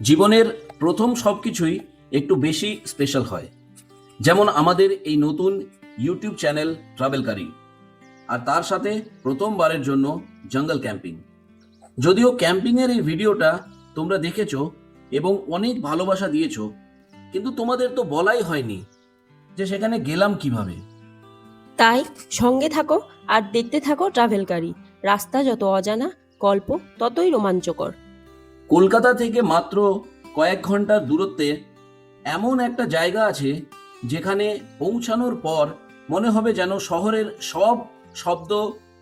জীবনের প্রথম সবকিছুই একটু বেশি স্পেশাল হয়। যেমন আমাদের এই নতুন ইউটিউব চ্যানেল ট্রাভেলকারী, আর তার সাথে প্রথমবারের জন্য জঙ্গল ক্যাম্পিং। যদিও ক্যাম্পিংয়ের এই ভিডিওটা তোমরা দেখেছো এবং অনেক ভালোবাসা দিয়েছো, কিন্তু তোমাদের তো বলাই হয়নি যে সেখানে গেলাম কিভাবে। তাই সঙ্গে থাকো আর দেখতে থাকো ট্রাভেলকারী। রাস্তা যত অজানা, গল্প ততই রোমাঞ্চকর। কলকাতা থেকে মাত্র কয়েক ঘন্টার দূরত্বে এমন একটা জায়গা আছে যেখানে পৌঁছানোর পর মনে হবে যেন শহরের সব শব্দ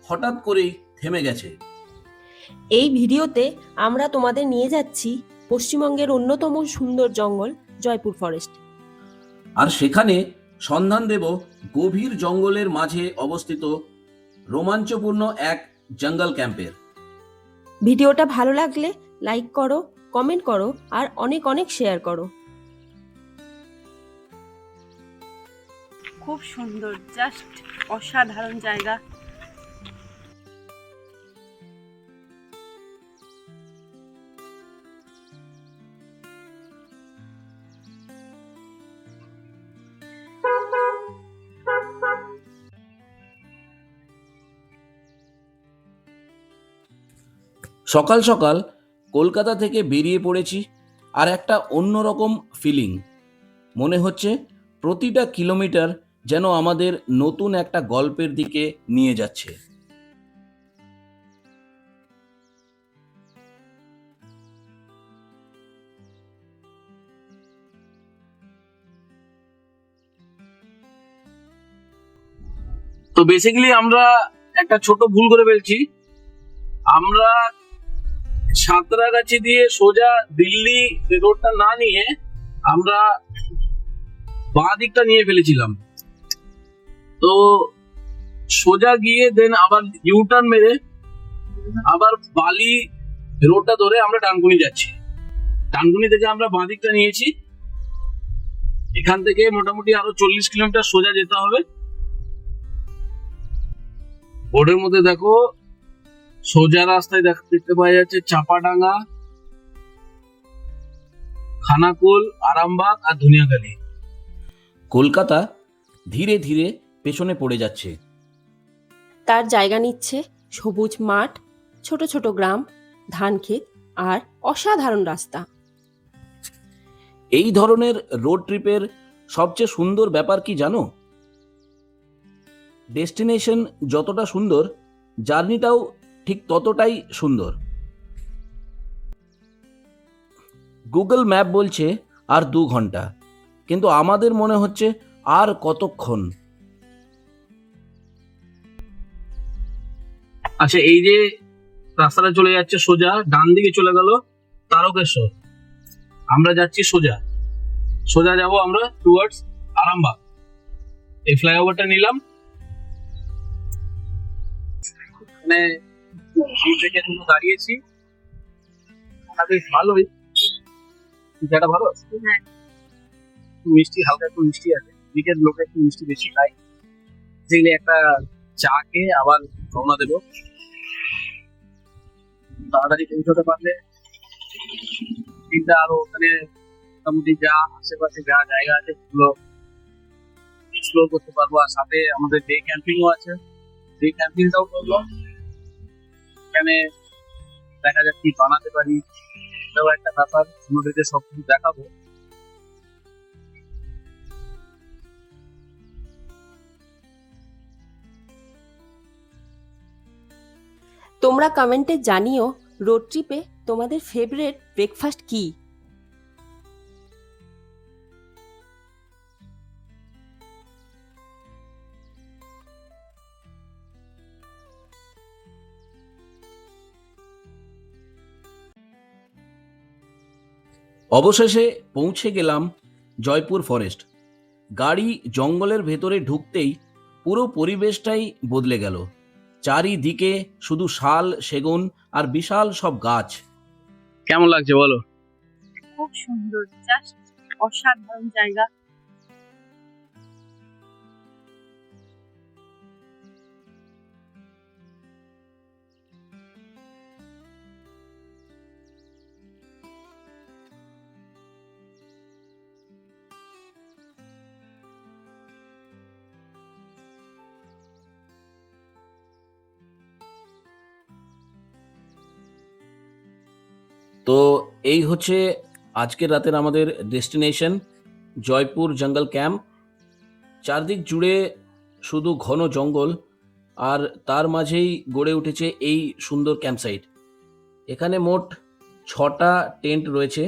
হঠাৎ করেই থেমে গেছে। এই ভিডিওতে আমরা তোমাদের নিয়ে যাচ্ছি পশ্চিমবঙ্গের অন্যতম সুন্দর জঙ্গল জয়পুর ফরেস্ট। আর সেখানে সন্ধান দেব গভীর জঙ্গলের মাঝে অবস্থিত রোমাঞ্চপূর্ণ এক জঙ্গল ক্যাম্পের। ভিডিওটা ভালো লাগলে লাইক করো, কমেন্ট করো আর অনেক অনেক শেয়ার করো। খুব সুন্দর, জাস্ট অসাধারণ জায়গা। সকাল সকাল কলকাতা থেকে বেরিয়ে পড়েছি, আর একটা অন্যরকম ফিলিং। মনে হচ্ছে প্রতিটা কিলোমিটার যেন আমাদের নতুন একটা গল্পের দিকে নিয়ে যাচ্ছে। তো বেসিক্যালি আমরা একটা ছোট ভুল করে ফেলছি। আমরা সাঁতরাগাছি দিয়ে সোজা দিল্লি রোডটা না নিয়ে আমরা বাঁ দিকটা নিয়ে ফেলেছিলাম। তো সোজা গিয়ে দেন আবার ইউটার্ন মেরে আবার বালি রোডটা ধরে আমরা ডানকুনি যাচ্ছি। ডানকুনি থেকে আমরা বাঁ দিকটা নিয়েছি। এখান থেকে মোটামুটি আরো 40 কিলোমিটার সোজা যেতে হবে। বোর্ডের মধ্যে দেখো সোজা রাস্তায় দেখতে পাওয়া যাচ্ছে চাপাডাঙ্গা, খানাকুল, আরামবাগ আর ধনিয়াখালী। কলকাতা ধীরে ধীরে পেছনে পড়ে যাচ্ছে। তার জায়গা নিচ্ছে সবুজ মাঠ, ছোট ছোট গ্রাম, ধান ক্ষেত আর অসাধারণ রাস্তা। এই ধরনের রোড ট্রিপের সবচেয়ে সুন্দর ব্যাপার কি জানো? ডেস্টিনেশন যতটা সুন্দর, জার্নিটাও ঠিক ততটাই সুন্দর। গুগল ম্যাপ বলছে আর 2 ঘন্টা, কিন্তু আমাদের মনে হচ্ছে আর কতক্ষণ। আচ্ছা, এই যে রাস্তাটা চলে যাচ্ছে সোজা, ডান দিকে চলে গেল তারকেশ্বর। আমরা যাচ্ছি সোজা সোজা যাব আমরা টুয়ার্ডস আরামবাগ। এই ফ্লাইওভারটা নিলাম, মানে থেকে দাঁড়িয়েছি। বেশ ভালোই, জায়গাটা ভালো আছে। হ্যাঁ, মিষ্টি, হালকা একটু মিষ্টি আছে। দিকের লোকে একটু মিষ্টি বেশি খায়। যেগুলো একটা চা খেয়ে আবার রওনা দেবো। তাড়াতাড়ি পৌঁছতে পারলে দিনটা আরো ওখানে মোটামুটি যা আশেপাশে যা জায়গা আছে সেগুলো এক্সপ্লোর করতে পারবো। আর সাথে আমাদের ডে ক্যাম্পিংও আছে, ডে ক্যাম্পিংটাও করবো। এখানে দেখা যাক কি বানাতে পারি, এটাও একটা ব্যাপার। অন্যদেরকে সবকিছু দেখাবো। তোমরা কমেন্টে জানিও রোড ট্রিপে তোমাদের ফেভারিট ব্রেকফাস্ট কি। অবশেষে পৌঁছে গেলাম জয়পুর ফরেস্ট। গাড়ি জঙ্গলের ভেতরে ঢুকতেই পুরো পরিবেশটাই বদলে গেল। চারিদিকে শুধু শাল, সেগুন আর বিশাল সব গাছ। কেমন লাগছে বলো? খুব সুন্দর, জাস্ট অসাধারণ জায়গা। তো এই হচ্ছে আজকের রাতের আমাদের ডেস্টিনেশন, জয়পুর জঙ্গল ক্যাম্প। চারদিক জুড়ে শুধু ঘন জঙ্গল, আর তার মাঝেই গড়ে উঠেছে এই সুন্দর ক্যাম্পসাইট। এখানে মোট 6টা টেন্ট রয়েছে।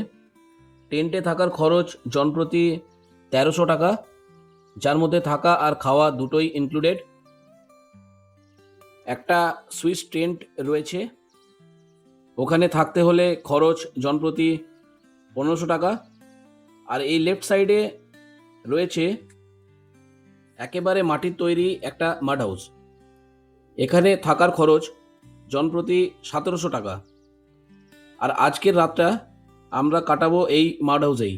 টেন্টে থাকার খরচ জনপ্রতি 1300 টাকা, যার মধ্যে থাকা আর খাওয়া দুটোই ইনক্লুডেড। একটা সুইস টেন্ট রয়েছে, ওখানে থাকতে হলে খরচ জনপ্রতি 1500 টাকা। আর এই লেফট সাইডে রয়েছে একেবারে মাটির তৈরি একটা মাড হাউস, এখানে থাকার খরচ জনপ্রতি 1700 টাকা। আর আজকের রাতটা আমরা কাটাবো এই মাড হাউসেই।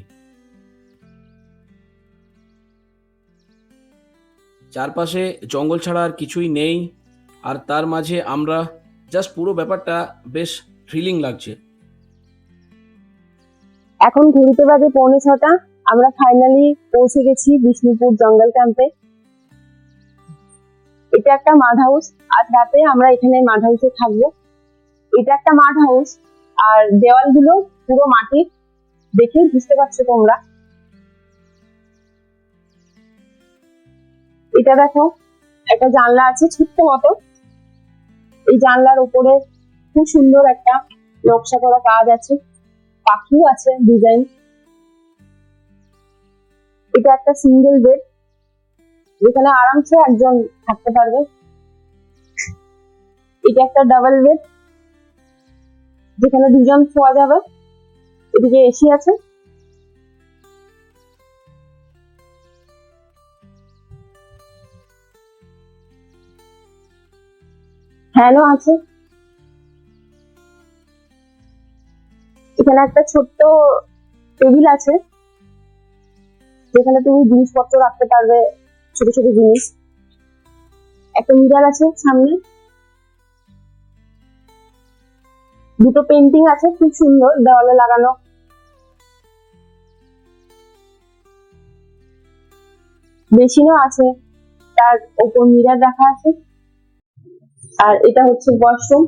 চারপাশে জঙ্গল ছাড়া আর কিছুই নেই, আর তার মাঝে আমরা জাস্ট পুরো ব্যাপারটা বেশ থ্রিলিং লাগছে। এখন ঘুরিতে বাজে 6:45। আমরা ফাইনালি পৌঁছে গেছি বিষ্ণুপুর জঙ্গল ক্যাম্পে। এটা একটা মাড হাউস, আজ রাতে আমরা এখানে মাড হাউসে থাকবো। এটা একটা মাড হাউস, আর দেওয়ালগুলো পুরো মাটির, দেখেই বুঝতে পারছো তোমরা। এটা দেখো, একটা জানলা আছে ছোট্ট মতো। এই জানলার উপরে খুব সুন্দর একটা নকশা করা কাজ আছে, পাখিও আছে ডিজাইন। এটা একটা সিঙ্গেল বেড, যেখানে আরামসে একজন থাকতে পারবে। এটা একটা ডাবল বেড, যেখানে দুজন শোয়া যাবে। এদিকে এসি আছে। ফ্যানও আছে। এখানে একটা ছোট্ট টেবিল আছে, যেখানে তুমি জিনিসপত্র রাখতে পারবে, ছোট ছোট জিনিস। একটা মিরর আছে সামনে। দুটো পেন্টিং আছে খুব সুন্দর দেওয়ালে লাগানো। বেসিনও আছে, তার ওপর মিরর রাখা আছে। আর এটা হচ্ছে ওয়াশরুম।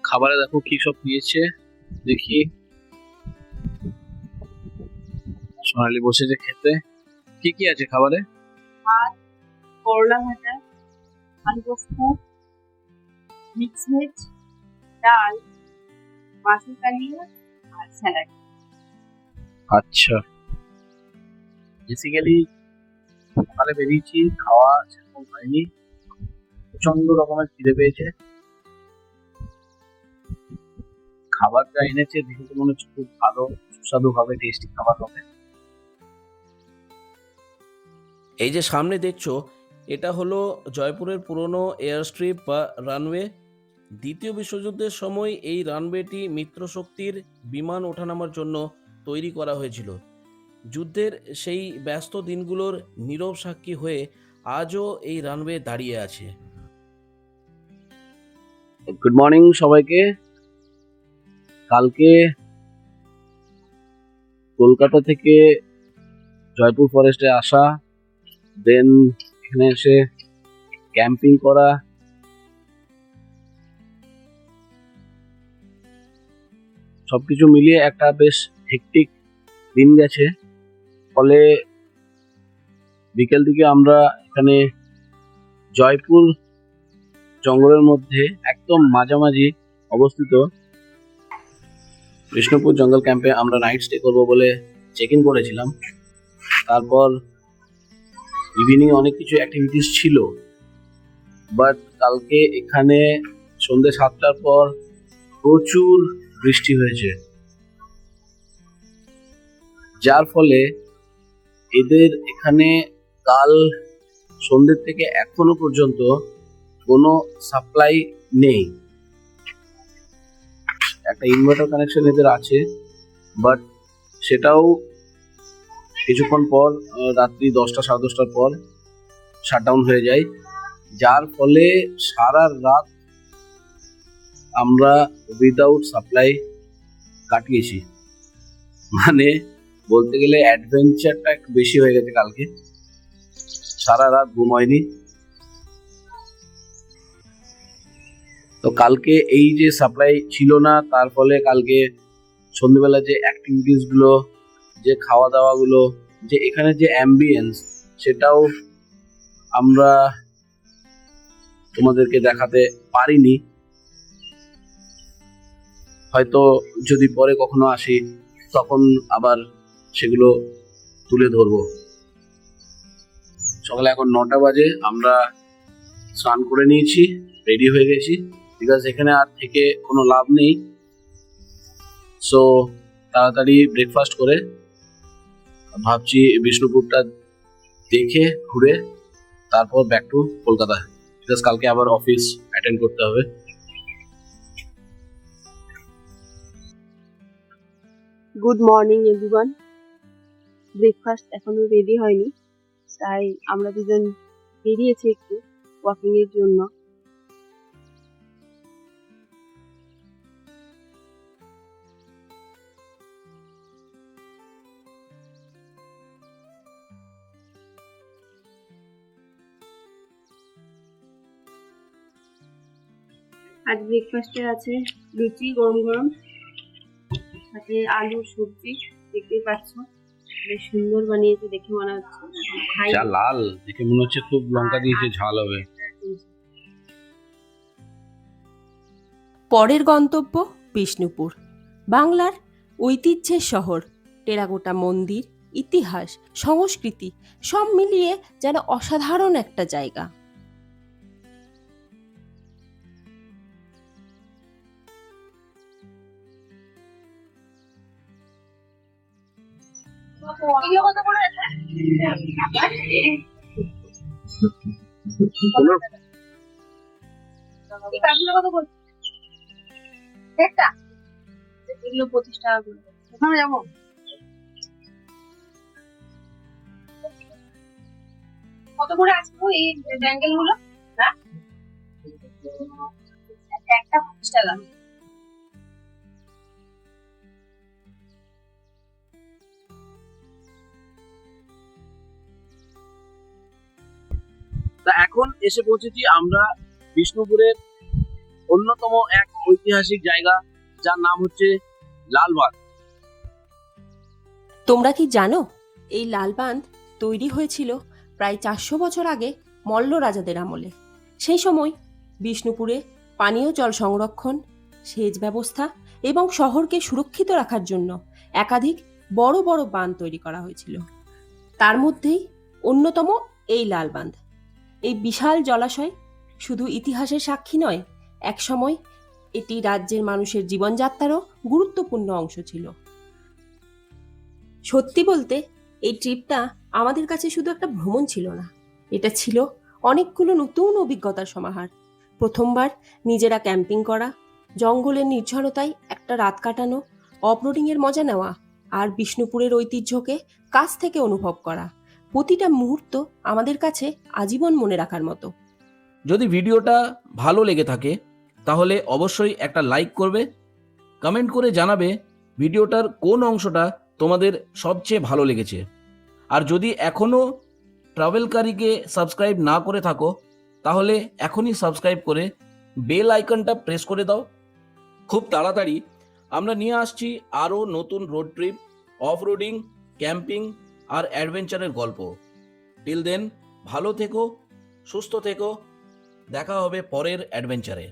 খাবারে দেখো কি সব দিয়েছে, দেখি। সোনালি বসেছে খেতে। কি কি আছে খাবারে? ভাত, করলা ভাজা, আলু পোস্ত, মিক্স ভেজ, ডাল, মাছের কালিয়া আর স্যালাড। আচ্ছা, বেসিক্যালি সকালে বেরিয়েছি, খাওয়া সেরকম হয়নি, প্রচন্ড রকমের খিদে পেয়েছে। খাবার যা এনেছে দেখে তো মনে হচ্ছে খুব ভালো, সুস্বাদু হবে, টেস্টি খাবার হবে। এই যে সামনে দেখছো, এটা হলো জয়পুরের পুরনো এয়ার স্ট্রিপ বা রানওয়ে। দ্বিতীয় বিশ্বযুদ্ধের সময় এই রানওয়েটি মিত্রশক্তির বিমান ওঠানামার জন্য তৈরি করা হয়েছিল। যুদ্ধের সেই ব্যস্ত দিনগুলোর নীরব সাক্ষী হয়ে আজও এই রানওয়ে দাঁড়িয়ে আছে। গুড মর্নিং সবাইকে। কালকে কলকাতা থেকে জয়পুর ফরেস্টে আসা, দেন এখানে এসে ক্যাম্পিং করা, সবকিছু মিলিয়ে একটা বেশ হেক্টিক দিন গেছে। ফলে বিকেল দিকে আমরা এখানে জয়পুর জঙ্গলের মধ্যে একদম মাঝামাঝি অবস্থিত বিষ্ণুপুর জঙ্গল ক্যাম্পে আমরা নাইট স্টে করবো বলে চেক ইন করেছিলাম। তারপর ইভিনিং অনেক কিছু অ্যাক্টিভিটিস ছিল, বাট কালকে এখানে সন্ধ্যে 7টার পর প্রচুর বৃষ্টি হয়েছে, যার ফলে এদের এখানে কাল সন্ধ্যের থেকে এখনো পর্যন্ত কোনো সাপ্লাই নেই। একটা ইনভার্টার কানেকশন এদের আছে, বাট সেটাও কিছুক্ষণ পর রাত্রি 10টা 10:30টার পর শাটডাউন হয়ে যায়, যার ফলে সারা রাত আমরা উইদাউট সাপ্লাই কাটিয়েছি। মানে বলতে গেলে অ্যাডভেঞ্চারটা একটু বেশি হয়ে গেছে কালকে, সারা রাত ঘুম হয়নি। তো কালকে এই যে সাপ্লাই ছিল না, তার ফলে কালকে সন্ধ্যেবেলা যে অ্যাক্টিভিটিস গুলো, যে খাওয়া দাওয়া গুলো, যে এখানে যে অ্যাম্বিয়েন্স, সেটাও আমরা তোমাদেরকে দেখাতে পারিনি। হয়তো যদি পরে কখনো আসি তখন আবার সেগুলো তুলে ধরবো। সকালে এখন 9টা বাজে, আমরা স্নান করে নিয়েছি, রেডি হয়ে গেছি, বিকজ এখানে আর থেকে কোনো লাভ নেই। সো তাড়াতাড়ি ব্রেকফাস্ট করে ভাবছি বিষ্ণুপুরটা দেখে ঘুরে তারপর ব্যাক টু কলকাতা, বিকজ কালকে আবার অফিস অ্যাটেন্ড করতে হবে। Good morning everyone. ব্রেকফাস্ট এখনো রেডি হয়নি, তাই আমরা দুজন বেরিয়েছি একটু ওয়াকিং এর জন্য। আজ ব্রেকফাস্টে আছে লুচি গরম গরম, সাথে আলু সবজি, দেখতেই পাচ্ছ বেশ সুন্দর বানিয়েছে, দেখে মনে হচ্ছে খাই। যা লাল দেখে মনে হচ্ছে খুব লঙ্কা দিয়েছে, ঝাল হবে। পরের গন্তব্য বিষ্ণুপুর, বাংলার ঐতিহ্যের শহর। টেরাকোটা মন্দির, ইতিহাস, সংস্কৃতি সব মিলিয়ে যেন অসাধারণ একটা জায়গা। এগুলো 25 টাকা করে। ওখানে যাবো? কত করে আছে গো এই ব্যাঙ্গেল গুলো? হ্যাঁ, একটা 25 টাকা। তা এখন এসে পৌঁছেছি আমরা বিষ্ণুপুরের অন্যতম এক ঐতিহাসিক জায়গা, যার নাম হচ্ছে লালবাঁধ। তোমরা কি জানো এই লালবাঁধ তৈরি হয়েছিল প্রায় 400 বছর আগে মল্ল রাজাদের আমলে? সেই সময় বিষ্ণুপুরে পানীয় জল সংরক্ষণ, সেচ ব্যবস্থা এবং শহরকে সুরক্ষিত রাখার জন্য একাধিক বড় বড় বাঁধ তৈরি করা হয়েছিল। তার মধ্যেই অন্যতম এই লালবাঁধ। এই বিশাল জলাশয় শুধু ইতিহাসের সাক্ষী নয়, একসময় এটি রাজ্যের মানুষের জীবনযাত্রারও গুরুত্বপূর্ণ অংশ ছিল। সত্যি বলতে এই ট্রিপটা আমাদের কাছে শুধু একটা ভ্রমণ ছিল না, এটা ছিল অনেকগুলো নতুন অভিজ্ঞতার সমাহার। প্রথমবার নিজেরা ক্যাম্পিং করা, জঙ্গলের নির্ঝরতায় একটা রাত কাটানো, অফরোডিংয়ের মজা নেওয়া, আর বিষ্ণুপুরের ঐতিহ্যকে কাছ থেকে অনুভব করা। প্রতিটা মুহূর্ত আমাদের কাছে আজীবন মনে রাখার মতো। যদি ভিডিওটা ভালো লেগে থাকে তাহলে অবশ্যই একটা লাইক করবে, কমেন্ট করে জানাবে ভিডিওটার কোন অংশটা তোমাদের সবচেয়ে ভালো লেগেছে। আর যদি এখনও ট্রাভেলকারীকে সাবস্ক্রাইব না করে থাকো তাহলে এখনই সাবস্ক্রাইব করে বেল আইকনটা প্রেস করে দাও। খুব তাড়াতাড়ি আমরা নিয়ে আসছি আরও নতুন road trip, off roading, camping আর অ্যাডভেঞ্চারের গল্প। টিল দেন ভালো থেকো, সুস্থ থেকো, দেখা হবে পরের অ্যাডভেঞ্চারে।